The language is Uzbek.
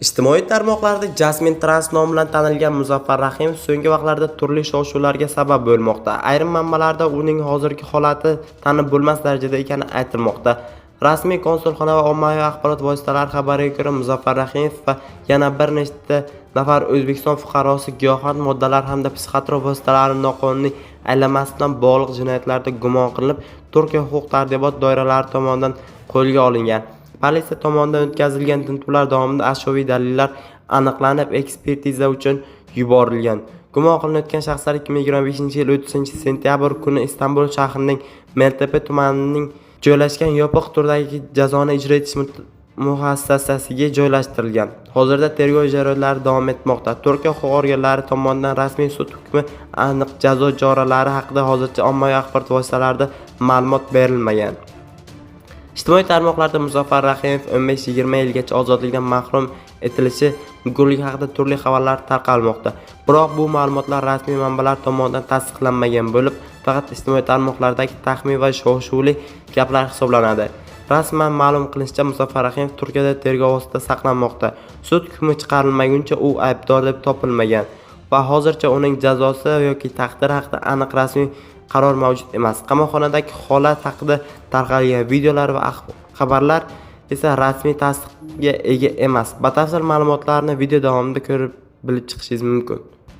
Ijtimoiy tarmoqlarda Jasmin Trans nomi bilan tanilgan Muzaffar Rahimov so'nggi vaqtlarda turli shov-shuvlarga sabab bo'lmoqda. Ayrim manbalarda uning hozirgi holati tanib bo'lmas darajada ekani aytilmoqda. Rasmiy konsulxona va ommaviy axborot vositalari xabariga ko'ra, Muzaffar Rahimov va yana bir nechta nafar O'zbekiston fuqarosi giyohvand moddalar hamda psixotrop vositalarining noqonuniy aylanmasi bilan bog'liq jinoyatlarda gumon qilinib, Turkiya huquq-tartibot doiralari tomonidan qo'lga olingan. Politsiya tomonidan o'tkazilgan tintuvlar davomida ashyoviy dalillar aniqlanib, ekspertiza uchun yuborilgan. Gumon qilinayotgan shaxslar 2025-yil 30-sentyabr kuni Istanbul shahrining Maltepe tumanining joylashgan yopiq turdagi jazoni ijro etish muassasasiga joylashtirilgan. Hozirda tergov jarayonlari davom etmoqda. Turkiya huquq organlari tomonidan rasmiy sud hukmi, aniq jazo choralari haqida hozircha ommaviy axborot vositalarida ma'lumot berilmagan. Ijtimoiy tarmoqlarda Muzaffar Rahimov 15-20 yilgacha ozodlikdan mahrum etilishi mumkinligi haqida turli xabarlar tarqalmoqda. Biroq bu ma'lumotlar rasmiy manbalar tomonidan tasdiqlanmagan bo'lib, faqat ijtimoiy tarmoqlardagi taxmin va shov-shuvli gaplar hisoblanadi. Rasman ma'lum qilinishicha, Muzaffar Rahimov Turkiyada tergov ostida saqlanmoqda. Sud hukmi chiqarilmaguncha u aybdor deb topilmagan va hozircha uning jazosi yoki taqdiri haqida aniq rasmiy qaror mavjud emas. Qamoqxonadagi holat haqida tarqalgan videolar va xabarlar esa rasmiy tasdiqga ega emas. Batafsil ma'lumotlarni video davomida ko'rib bilib chiqishingiz mumkin.